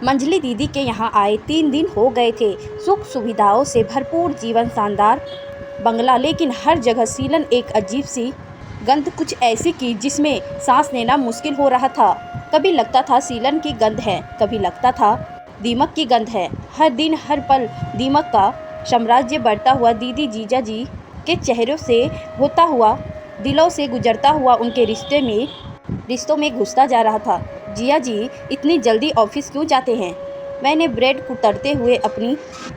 मंजली दीदी के यहाँ आए 3 दिन हो गए थे। सुख सुविधाओं से भरपूर जीवन, शानदार बंगला, लेकिन हर जगह सीलन एक अजीब सी गंध कुछ ऐसी की जिसमें सांस लेना मुश्किल हो रहा था। कभी लगता था सीलन की गंध है, कभी लगता था दीमक की गंध है। हर दिन हर पल दीमक का साम्राज्य बढ़ता हुआ दीदी जीजा जी के चेहरों से होता हुआ, दिलों से गुजरता हुआ उनके रिश्तों में घुसता जा रहा था। जिया जी इतनी जल्दी ऑफिस क्यों जाते हैं? मैंने ब्रेड कुतरते हुए अपनी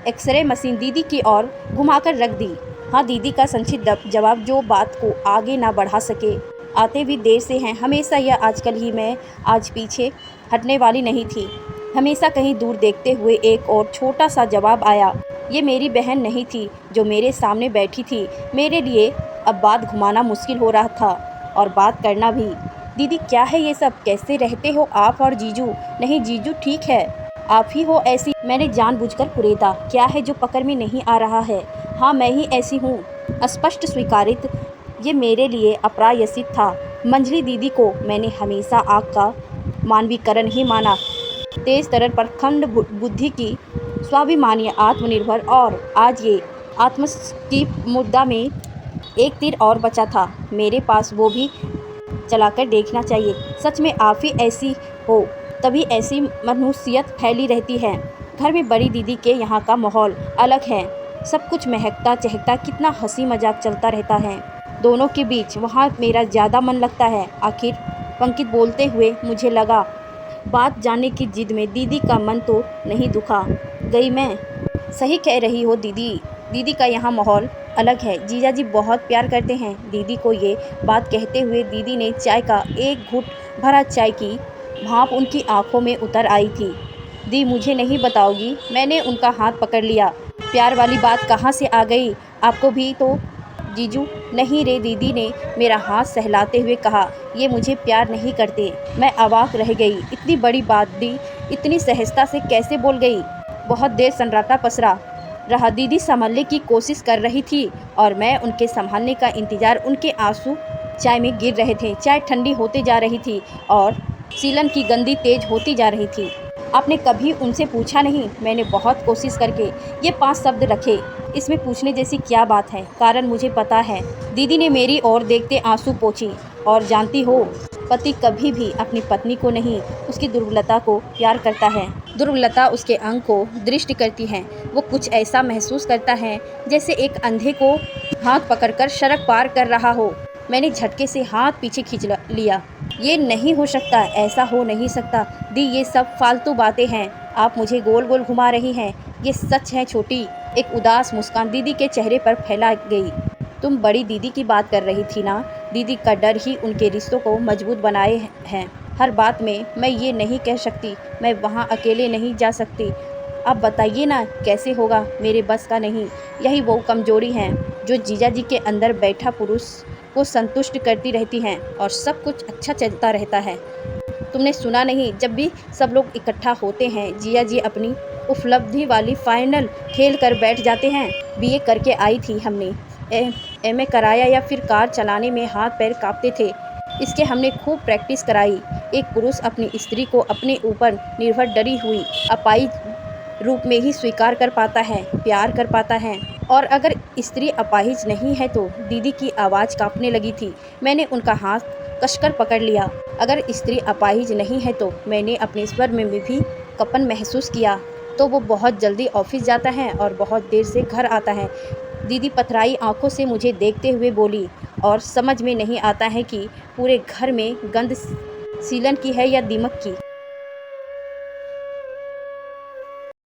एक्सरे मशीन दीदी की ओर घुमाकर रख दी। हाँ दीदी का संक्षिप्त जवाब, जो बात को आगे ना बढ़ा सके। आते भी देर से हैं, हमेशा या आजकल ही। मैं आज पीछे हटने वाली नहीं थी। हमेशा कहीं दूर देखते हुए एक और छोटा सा जवाब आया। ये मेरी बहन नहीं थी जो मेरे सामने बैठी थी। मेरे लिए अब बात घुमाना मुश्किल हो रहा था और बात करना भी। दीदी क्या है ये सब? कैसे रहते हो आप और जीजू? नहीं जीजू ठीक है, आप ही हो ऐसी। मैंने जानबूझकर कुरेदा। क्या है जो पकड़ में नहीं आ रहा है? हाँ मैं ही ऐसी हूँ, स्पष्ट स्वीकारित। ये मेरे लिए अप्रायश्चित था। मंजली दीदी को मैंने हमेशा आग का मानवीकरण ही माना। तेज तरह प्रखंड बुद्धि की, स्वाभिमानी, आत्मनिर्भर, और आज ये आत्म की मुद्दा में एक तीर और बचा था मेरे पास, वो भी चलाकर देखना चाहिए। सच में आप ही ऐसी हो, तभी ऐसी मनुष्यत फैली रहती है। घर में बड़ी दीदी के यहाँ का माहौल अलग है। सब कुछ महकता चहकता, कितना हंसी मजाक चलता रहता है दोनों के बीच। वहाँ मेरा ज़्यादा मन लगता है। आखिर पंकित बोलते हुए मुझे लगा, बात जानने की जिद में दीदी का मन तो नहीं दुखा गई मैं? सही कह रही हो दीदी, दीदी का यहाँ माहौल अलग है। जीजा जी बहुत प्यार करते हैं दीदी को। ये बात कहते हुए दीदी ने चाय का एक घूंट भरा। चाय की भाप उनकी आंखों में उतर आई थी। दी मुझे नहीं बताओगी? मैंने उनका हाथ पकड़ लिया। प्यार वाली बात कहाँ से आ गई आपको भी तो? जीजू नहीं रे, दीदी ने मेरा हाथ सहलाते हुए कहा। ये मुझे प्यार नहीं करते। मैं अवाक रह गई। इतनी बड़ी बात दी इतनी सहजता से कैसे बोल गई? बहुत देर सन्नाटा पसरा रहा। दीदी संभलने की कोशिश कर रही थी और मैं उनके संभालने का इंतजार। उनके आंसू चाय में गिर रहे थे। चाय ठंडी होते जा रही थी और सीलन की गंदी तेज होती जा रही थी। आपने कभी उनसे पूछा नहीं? मैंने बहुत कोशिश करके ये 5 शब्द रखे। इसमें पूछने जैसी क्या बात है? कारण मुझे पता है। दीदी ने मेरी ओर देखते आंसू पोंछी। और जानती हो, पति कभी भी अपनी पत्नी को नहीं, उसकी दुर्बलता को प्यार करता है। दुर्बलता उसके अंग को दृष्ट करती है। वो कुछ ऐसा महसूस करता है जैसे एक अंधे को हाथ पकड़कर सड़क पार कर रहा हो। मैंने झटके से हाथ पीछे खींच लिया। ये नहीं हो सकता, ऐसा हो नहीं सकता। दी ये सब फालतू बातें हैं, आप मुझे गोल गोल घुमा रही हैं। ये सच है छोटी। एक उदास मुस्कान दीदी के चेहरे पर फैला गई। तुम बड़ी दीदी की बात कर रही थी ना? दीदी का डर ही उनके रिश्तों को मजबूत बनाए हैं। हर बात में मैं ये नहीं कह सकती, मैं वहाँ अकेले नहीं जा सकती। अब बताइए ना कैसे होगा? मेरे बस का नहीं। यही वो कमजोरी है जो जीजा जी के अंदर बैठा पुरुष को संतुष्ट करती रहती हैं और सब कुछ अच्छा चलता रहता है। तुमने सुना नहीं, जब भी सब लोग इकट्ठा होते हैं जिया जी अपनी उपलब्धि वाली फाइनल खेल कर बैठ जाते हैं। बीए करके आई थी हमने, एमए कराया या फिर कार चलाने में हाथ पैर कांपते थे। इसके हमने खूब प्रैक्टिस कराई। एक पुरुष अपनी स्त्री को अपने ऊपर निर्भर डरी हुई अपाहिज रूप में ही स्वीकार कर पाता है, प्यार कर पाता है। और अगर स्त्री अपाहिज नहीं है तो? दीदी की आवाज़ कांपने लगी थी। मैंने उनका हाथ कसकर पकड़ लिया। अगर स्त्री अपाहिज नहीं है तो? मैंने अपने स्वर में भी कंपन महसूस किया। तो वो बहुत जल्दी ऑफिस जाता है और बहुत देर से घर आता है। दीदी पथराई आंखों से मुझे देखते हुए बोली। और समझ में नहीं आता है कि पूरे घर में गंध सीलन की है या दीमक की।